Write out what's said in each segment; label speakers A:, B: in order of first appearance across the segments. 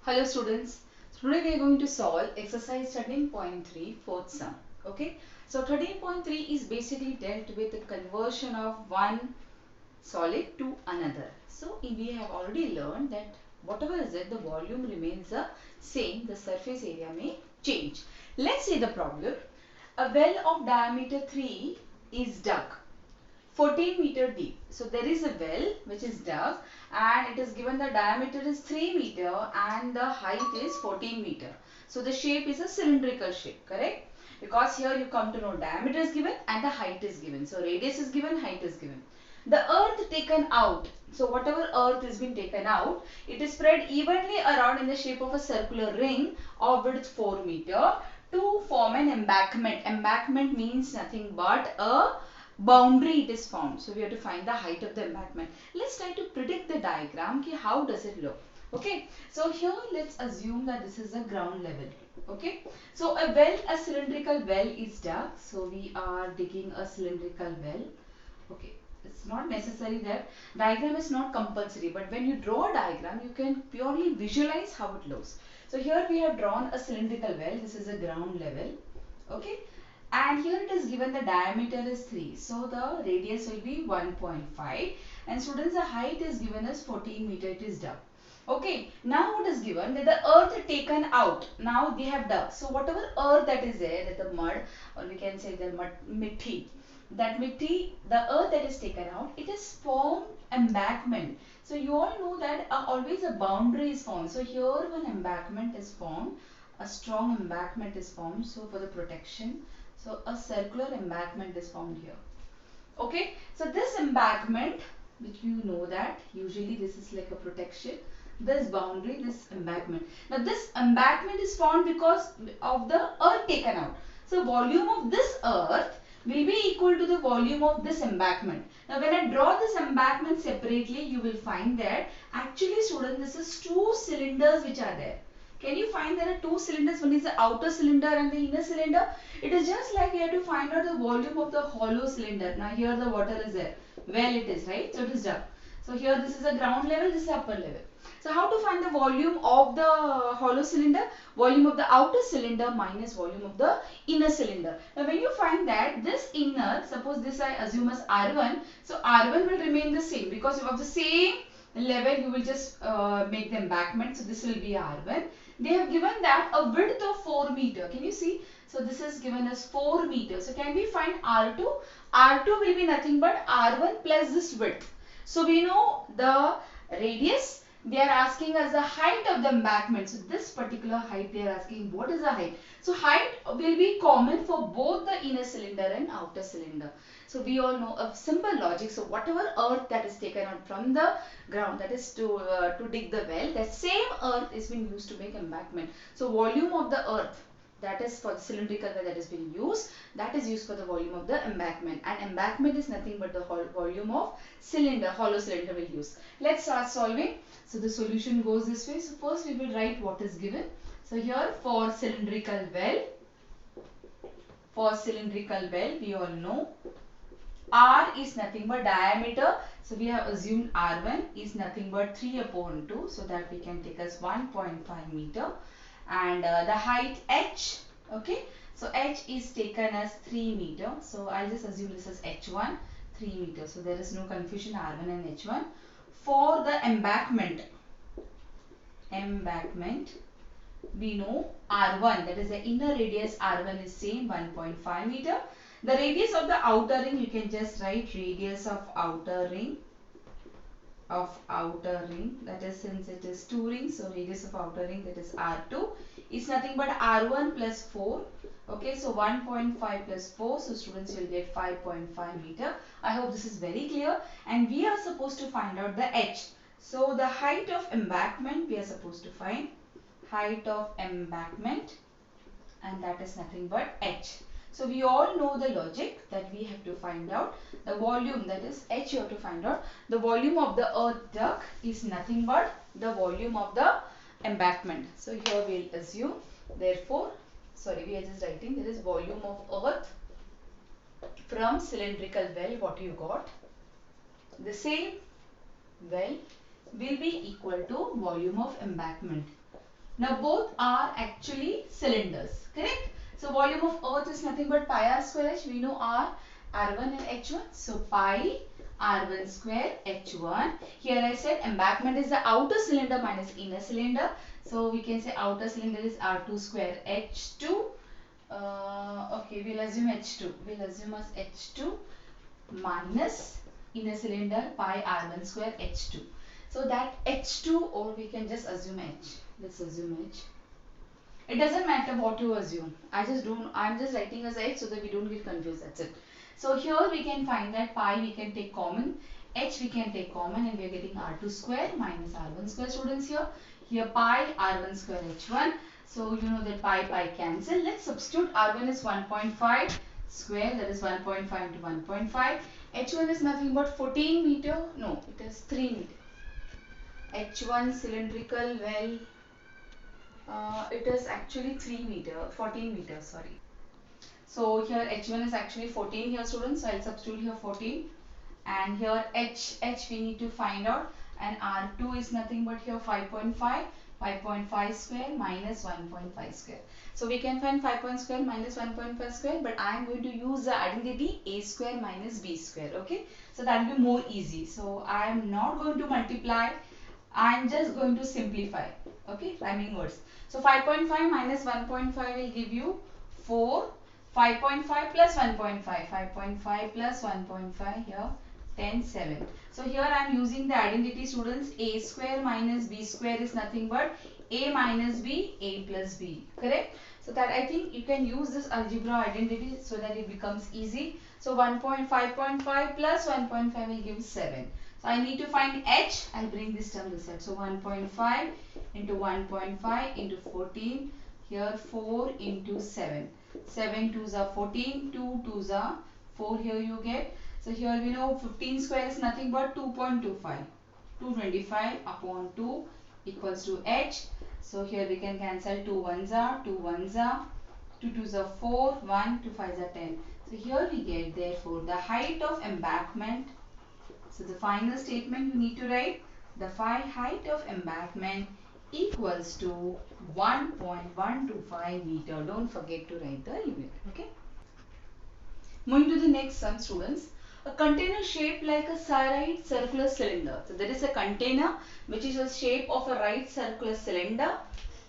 A: Hello students. Today we are going to solve exercise 13.3 fourth sum. Okay. So 13.3 is basically dealt with the conversion of one solid to another. So we have already learned that whatever is it, the volume remains the same. The surface area may change. Let's see the problem. A well of diameter 3 is dug 14-meter deep. So there is a well which is dug and it is given the diameter is 3 meter and the height is 14 meter. So the shape is a cylindrical shape, correct? Because here you come to know diameter is given and the height is given. So radius is given, height is given. The earth taken out. So whatever earth has been taken out, it is spread evenly around in the shape of a circular ring of width 4 meter to form an embankment. Embankment means nothing but a boundary it is found. So we have to find the height of the embankment. Let's try to predict the diagram. How does it look? Okay. So here let's assume that this is the ground level. Okay. So a cylindrical well is dug. So we are digging a cylindrical well. Okay. It's not necessary that diagram is not compulsory, but when you draw a diagram, you can purely visualize how it looks. So here we have drawn a cylindrical well. This is a ground level. Okay. And here it is given the diameter is 3. So the radius will be 1.5 and students the height is given as 14 meter, it is dug. Okay, now what is given that the earth taken out, now they have dug. So whatever earth that is there, that the mud or we can say the mud, mitti, that mitti, the earth that is taken out, it is formed embankment. So you all know that always a boundary is formed. So here one embankment is formed, a strong embankment is formed. So for the protection, so a circular embankment is formed here. Okay, so this embankment, which you know that usually this is like a protection, this boundary, this embankment. Now this embankment is formed because of the earth taken out. So volume of this earth will be equal to the volume of this embankment. Now when I draw this embankment separately, you will find that actually student, this is two cylinders which are there. Can you find there are two cylinders? One is the outer cylinder and the inner cylinder. It is just like you have to find out the volume of the hollow cylinder. Now here the water is there. Well it is, right? So it is dug. So here this is the ground level, this is upper level. So how to find the volume of the hollow cylinder? Volume of the outer cylinder minus volume of the inner cylinder. Now when you find that this inner, suppose this I assume as R1. So R1 will remain the same because of the same level you will just make the embankment. So this will be R1. They have given that a width of 4 meter. Can you see? So this is given as 4 meters. So can we find R2? R2 will be nothing but R1 plus this width. So we know the radius. They are asking us the height of the embankment. So this particular height they are asking what is the height. So height will be common for both the inner cylinder and outer cylinder. So we all know a simple logic. So whatever earth that is taken out from the ground, that is to dig the well, that same earth is being used to make embankment. So volume of the earth, that is for the cylindrical well that is being used, that is used for the volume of the embankment, and embankment is nothing but the volume of cylinder, hollow cylinder will use. Let's start solving. So the solution goes this way. So first we will write what is given. So here for cylindrical well, we all know R is nothing but diameter. So we have assumed R1 is nothing but 3 upon 2. So that we can take as 1.5 meter. And the height H. Okay. So H is taken as 3 meter. So I'll just assume this is H1, 3 meter. So there is no confusion, R1 and H1. For the embankment, we know R1, that is the inner radius R1 is same 1.5 meter. The radius of the outer ring, you can just write radius of outer ring, that is since it is 2 rings, so radius of outer ring, that is R2, is nothing but R1 plus 4. Okay, so 1.5 plus 4, so students will get 5.5 meter. I hope this is very clear, and we are supposed to find out the H. So the height of embankment, we are supposed to find height of embankment, and that is nothing but H. So we all know the logic that we have to find out the volume, that is H you have to find out. The volume of the earth dug is nothing but the volume of the embankment. So here we will assume, therefore, sorry, we are just writing there is volume of earth from cylindrical well, what you got. The same well will be equal to volume of embankment. Now both are actually cylinders, correct? So volume of earth is nothing but pi r square h. We know r1 and h1. So pi r1 square h1. Here I said embankment is the outer cylinder minus inner cylinder. So we can say outer cylinder is r2 square h2. Okay, we'll assume h2. We'll assume as h2 minus inner cylinder pi r1 square h2. So that h2, or we can just assume h. Let's assume h. It doesn't matter what you assume. I'm just writing as h so that we don't get confused. That's it. So here we can find that pi we can take common, h we can take common, and we are getting r2 square minus r1 square, students here. Here pi r1 square h1. So you know that pi cancel. Let's substitute. R1 is 1.5 square, that is 1.5 into 1.5. H1 is nothing but 14 meter. No, it is 3 meter. H1 cylindrical well, it is actually 14 meters, sorry. So here H1 is actually 14 here, students. So I'll substitute here 14. And here H we need to find out. And R2 is nothing but here 5.5. 5.5 square minus 1.5 square. So we can find 5 square minus 1.5 square, but I am going to use the identity a square minus b square. Okay, so that will be more easy. So I am not going to multiply, I am just going to simplify. Okay, rhyming words. So 5.5 minus 1.5 will give you 4. 5.5 plus 1.5. 5.5 plus 1.5 here 10, 7. So here I am using the identity, students. A square minus b square is nothing but a minus b, a plus b. Correct? So that I think you can use this algebra identity so that it becomes easy. So 1.5.5 plus 1.5 will give 7. So I need to find h. I'll bring this term this side. So 1.5 into 1.5 into 14. Here 4 into 7. 7 2s are 14. 2 2s are 4. Here you get. So here we know 15 square is nothing but 2.25. 225 upon 2 equals to h. So here we can cancel 2 1s are 2 1s are 2 2s are 4. 1 2 5s are 10. So here we get therefore the height of embankment. So the final statement we need to write, the height of embankment equals to 1.125 meter. Don't forget to write the unit. Okay. Moving to the next sum, students. A container shaped like a right circular cylinder. So there is a container which is a shape of a right circular cylinder.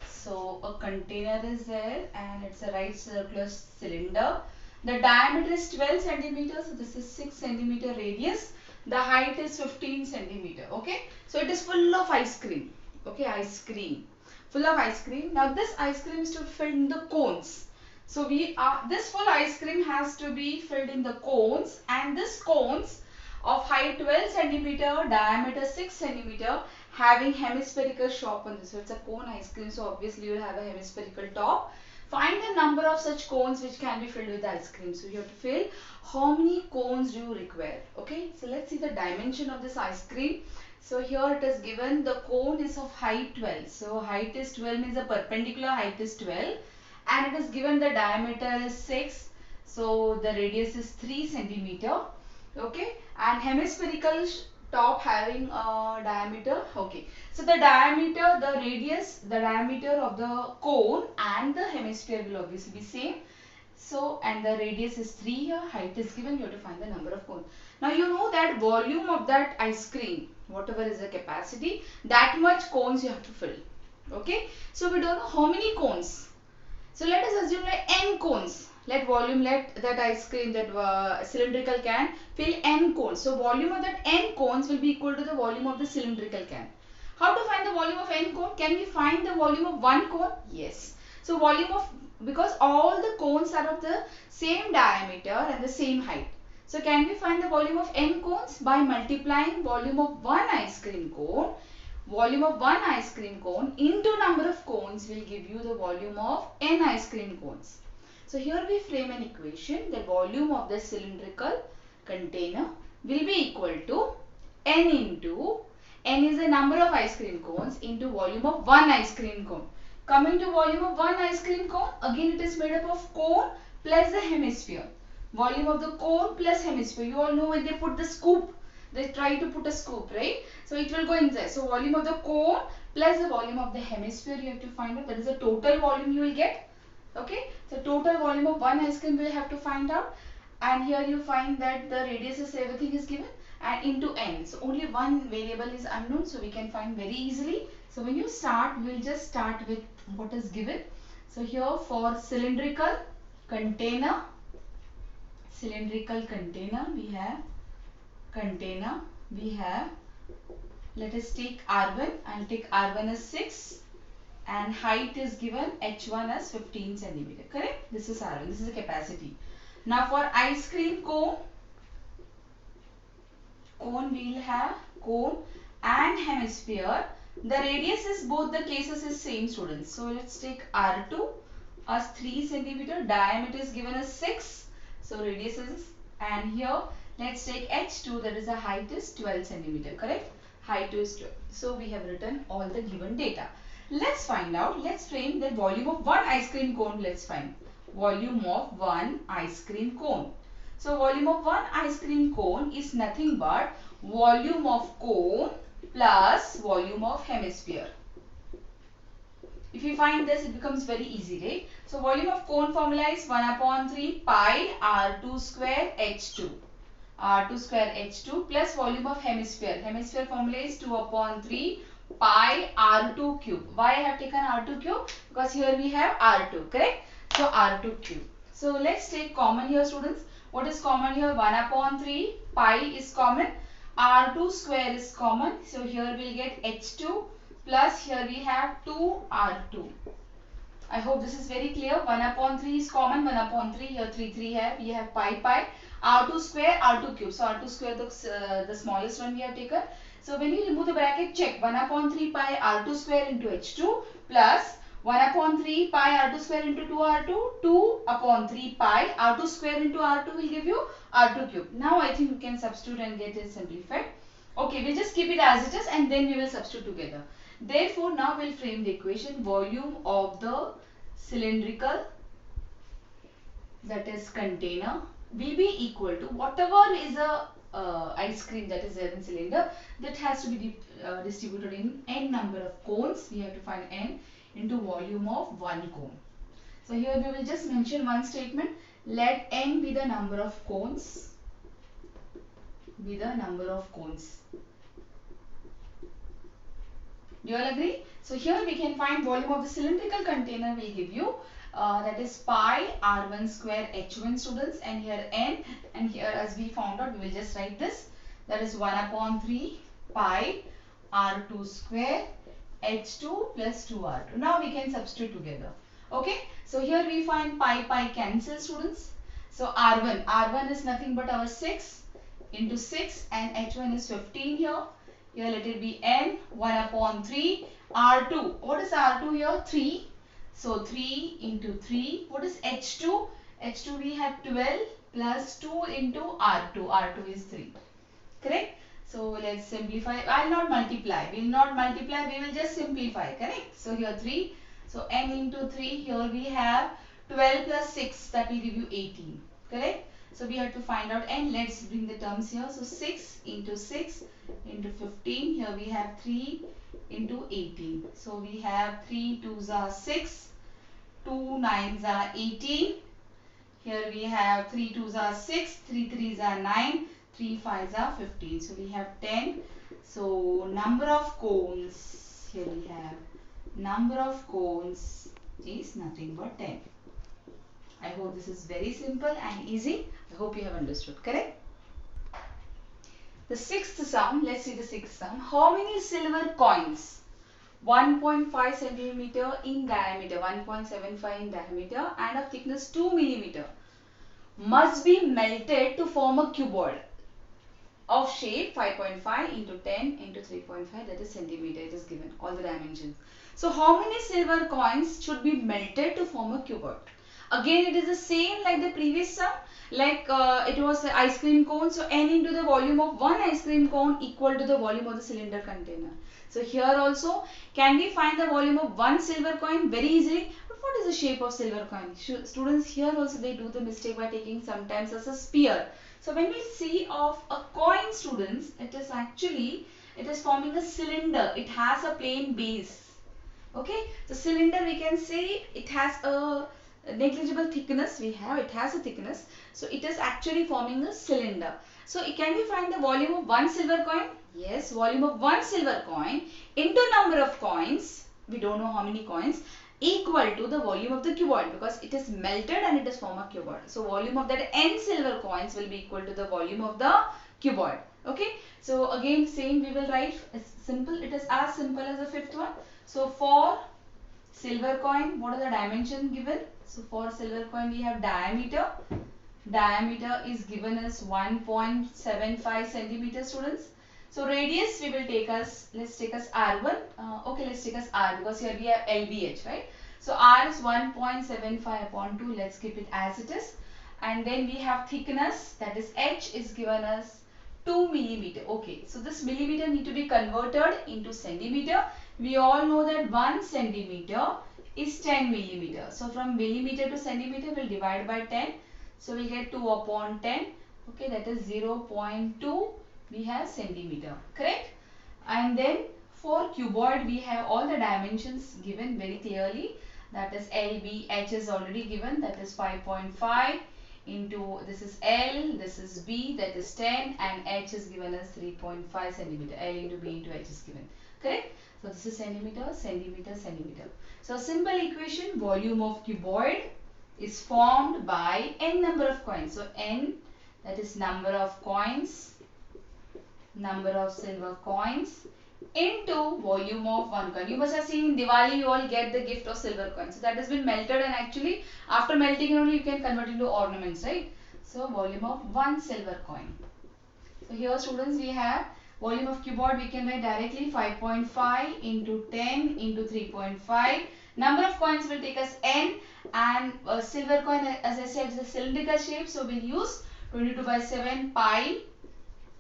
A: So a container is there and it's a right circular cylinder. The diameter is 12 centimeters. So this is 6 centimeter radius. The height is 15 centimeter. Okay. So it is full of ice cream. Okay, ice cream. Full of ice cream. Now this ice cream is to fill in the cones. So this full ice cream has to be filled in the cones, and this cones of height 12 centimeter, diameter 6 centimeter, having hemispherical top on this. So it's a cone ice cream, so obviously you will have a hemispherical top. Find the number of such cones which can be filled with ice cream. So you have to fill how many cones do you require. Okay, so let's see the dimension of this ice cream. So here it is given the cone is of height 12. So height is 12 means the perpendicular height is 12. And it is given the diameter is 6, so the radius is 3 centimeter. Okay, and hemispherical top having a diameter. Okay, so the diameter, the radius, the diameter of the cone and the hemisphere will obviously be same. So, and the radius is 3 here, height is given, you have to find the number of cones. Now you know that volume of that ice cream, whatever is the capacity, that much cones you have to fill. Okay, so we don't know how many cones. So let us assume like n cones. Let that ice cream, that cylindrical can fill n cones. So volume of that n cones will be equal to the volume of the cylindrical can. How to find the volume of n cone? Can we find the volume of one cone? Yes. So volume of, because all the cones are of the same diameter and the same height. So can we find the volume of n cones? By multiplying volume of one ice cream cone. Volume of one ice cream cone into number of cones will give you the volume of n ice cream cones. So here we frame an equation. The volume of the cylindrical container will be equal to n into, n is the number of ice cream cones, into volume of one ice cream cone. Coming to volume of one ice cream cone, again it is made up of cone plus the hemisphere. Volume of the cone plus hemisphere. You all know when they put the scoop, they try to put a scoop, right? So it will go inside. So volume of the cone plus the volume of the hemisphere you have to find out. That is the total volume you will get. Okay, so total volume of one ice cream we'll have to find out, and here you find that the radius is everything is given and into n. So only one variable is unknown, so we can find very easily. So when you start, we'll just start with what is given. So here for cylindrical container we have, let us take R1. I'll take R1 as 6 and height is given H1 as 15 centimeter. Correct? This is R1. This is the capacity. Now for ice cream cone we'll have cone and hemisphere. The radius is, both the cases is same, students. So let's take R2 as 3 centimeter. Diameter is given as 6. So radius is, and here let's take H2, that is the height is 12 centimeter. Correct? Height is 12. So we have written all the given data. Let's find out. Let's frame the volume of one ice cream cone. Let's find volume of one ice cream cone. So volume of one ice cream cone is nothing but volume of cone plus volume of hemisphere. If you find this, it becomes very easy, right? So volume of cone formula is 1 upon 3 pi R2 square H2. R2 square H2 plus volume of hemisphere. Hemisphere formula is 2 upon 3 pi R2 cube. Why I have taken R2 cube? Because here we have R2, correct? So R2 cube. So let's take common here, students. What is common here? 1 upon 3 pi is common. R2 square is common. So here we'll get H2 plus here we have 2 R2. I hope this is very clear. 1 upon 3 is common. 1 upon 3. Here 3 have. We have pi. R2 square, R2 cube. So R2 square, the smallest one we have taken. So when you remove the bracket, check 1 upon 3 pi R2 square into H2 plus 1 upon 3 pi R2 square into 2R2. 2 upon 3 pi R2 square into R2 will give you R2 cube. Now I think we can substitute and get it simplified. Okay, we'll just keep it as it is and then we will substitute together. Therefore, now we'll frame the equation. Volume of the cylindrical, that is container, will be equal to whatever is a ice cream that is there in cylinder, that has to be distributed in n number of cones. We have to find n into volume of one cone. So here we will just mention one statement. Let n be the number of cones. Do you all agree? So here we can find volume of the cylindrical container will give you that is pi R1 square H1, students, and here n, and here as we found out we will just write this, that is 1 upon 3 pi R2 square H2 plus 2R2. Now we can substitute together. Okay, so here we find pi cancel, students. So R1 is nothing but our 6 into 6 and H1 is 15 here. Here let it be n, 1 upon 3 R2. What is R2 here? 3. So 3 into 3. What is H2? H2 we have 12 plus 2 into R2. R2 is 3. Correct? So let's simplify. I will not multiply. We will not multiply. We will just simplify. Correct? So here 3. So n into 3. Here we have 12 plus 6. That will give you 18. Correct? So we have to find out n. Let's bring the terms here. So 6 into 6 into 15. Here we have 3 into 18. So we have 3 2s are 6. 2 9s are 18. Here we have 3 2s are 6. 3 3s are 9. 3 5s are 15. So we have 10. So number of cones. Here we have number of cones is nothing but 10. I hope this is very simple and easy. I hope you have understood. Correct? The sixth sum. Let's see the sixth sum. How many silver coins? 1.5 centimeter in diameter, 1.75 in diameter and of thickness 2 millimeter must be melted to form a cuboid of shape 5.5 into 10 into 3.5, that is centimeter. It is given all the dimensions. So how many silver coins should be melted to form a cuboid? Again it is the same like the previous sum, like it was the ice cream cone. So n into the volume of one ice cream cone equal to the volume of the cylinder container. So here also, can we find the volume of one silver coin? Very easily. But what is the shape of silver coin? Students, here also they do the mistake by taking sometimes as a sphere. So when we see of a coin, students, it is actually It is forming a cylinder. It has a plain base. Okay, so cylinder we can say it has a negligible thickness. It has a thickness. So it is actually forming a cylinder. So can we find the volume of one silver coin? Yes, volume of one silver coin into number of coins. We don't know how many coins, equal to the volume of the cuboid, because it is melted and it is formed a cuboid. So volume of that n silver coins will be equal to the volume of the cuboid. Okay, so again same we will write. It's simple. It is as simple as the fifth one. So for silver coin, what are the dimensions given? So for silver coin we have diameter. Diameter is given as 1.75 centimeter, students. So radius we will take as, let's take as R1. Okay, let's take as R, because here we have LBH, right? So R is 1.75 upon 2. Let's keep it as it is. And then we have thickness, that is H is given as 2 millimeter. Okay, so this millimeter need to be converted into centimeter. We all know that 1 centimeter is 10 millimeter. So from millimeter to centimeter we'll divide by 10. So we'll get 2 upon 10. Okay, that is 0.2 we have centimeter. Correct? And then for cuboid we have all the dimensions given very clearly. That is L, B, H is already given. That is 5.5 into, this is L, this is B, that is 10, and H is given as 3.5 centimeter. L into B into H is given. Correct? So this is centimeter, centimeter, centimeter. So simple equation, volume of cuboid is formed by n number of coins. So n, that is number of coins, number of silver coins, into volume of one coin. You must have seen in Diwali you all get the gift of silver coins. So that has been melted, and actually after melting only you can convert into ornaments, right? So volume of one silver coin. So here students we have volume of cuboid, we can write directly 5.5 into 10 into 3.5. Number of coins will take us n, and silver coin, as I said, is a cylindrical shape. So we'll use 22/7 pi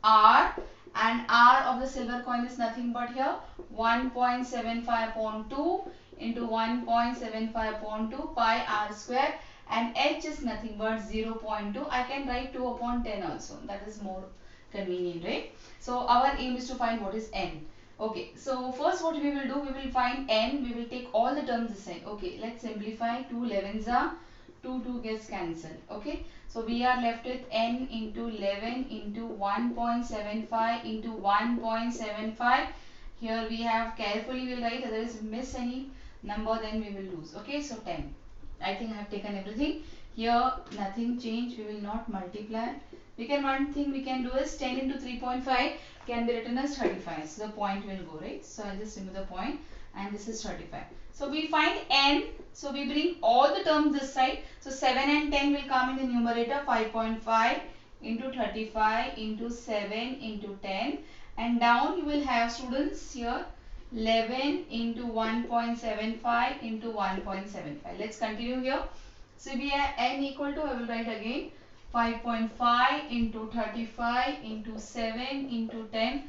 A: r, and r of the silver coin is nothing but here 1.75 upon 2 into 1.75 upon 2 pi r square, and h is nothing but 0.2. I can write 2 upon 10 also. That is more convenient, right? So our aim is to find what is n. Okay, so first what we will do, we will find n. We will take all the terms this side. Okay, let's simplify. 2 11s are 2 gets cancelled. Okay, so we are left with n into 11 into 1.75 into 1.75. Here we have, carefully we will write, otherwise miss any number then we will lose. Okay, so 10. I think I have taken everything. Here nothing change, we will not multiply. We can, one thing we can do is 10 into 3.5 can be written as 35. So the point will go, right? So I'll just remove the point, and this is 35. So we find n. So we bring all the terms this side. So 7 and 10 will come in the numerator. 5.5 into 35 into 7 into 10. And down you will have, students, here 11 into 1.75 into 1.75. Let's continue here. So we have n equal to, I will write again, 5.5 into 35 into 7 into 10,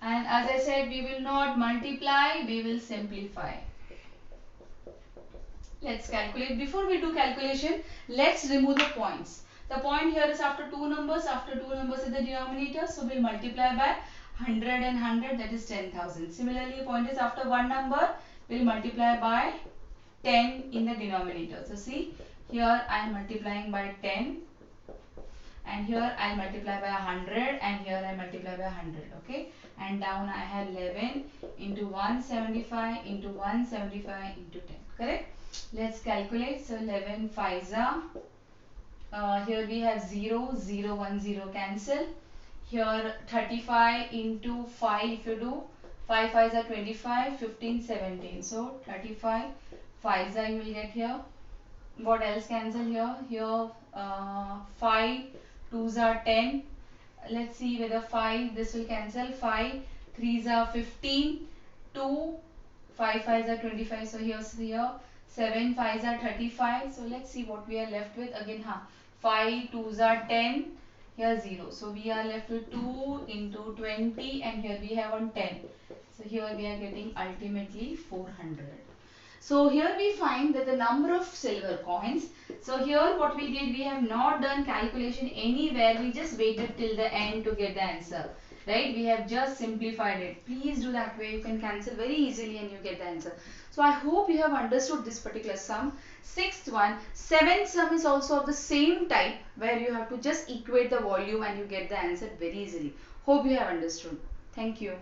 A: and as I said, we will not multiply, we will simplify. Let's calculate. Before we do calculation, let's remove the points. The point here is after two numbers in the denominator, so we'll multiply by 100 and 100, that is 10,000. Similarly, point is after one number, we'll multiply by 10 in the denominator. So see, here I am multiplying by 10, and here I multiply by 100, and here I multiply by 100. Okay, and down I have 11 into 175 into 175 into 10. Correct? Let's calculate. So 11 5s are, here we have 0 0 1 0 cancel. Here 35 into 5, if you do 5 5s are 25, 15 17. So 35 5s are, you will get here. What else cancel here? Here 5 2s are 10. Let's see whether 5, this will cancel. 5 3s are 15. 2 5 5s are 25. So here 7 5s are 35. So let's see what we are left with. Again 5 2s are 10. Here 0. So we are left with 2 into 20, and here we have on 10. So here we are getting ultimately 400. So here we find that the number of silver coins. So here what we did, we have not done calculation anywhere. We just waited till the end to get the answer. right? We have just simplified it. Please do that way. You can cancel very easily and you get the answer. So I hope you have understood this particular sum. Sixth one, seventh sum is also of the same type where you have to just equate the volume and you get the answer very easily. Hope you have understood. Thank you.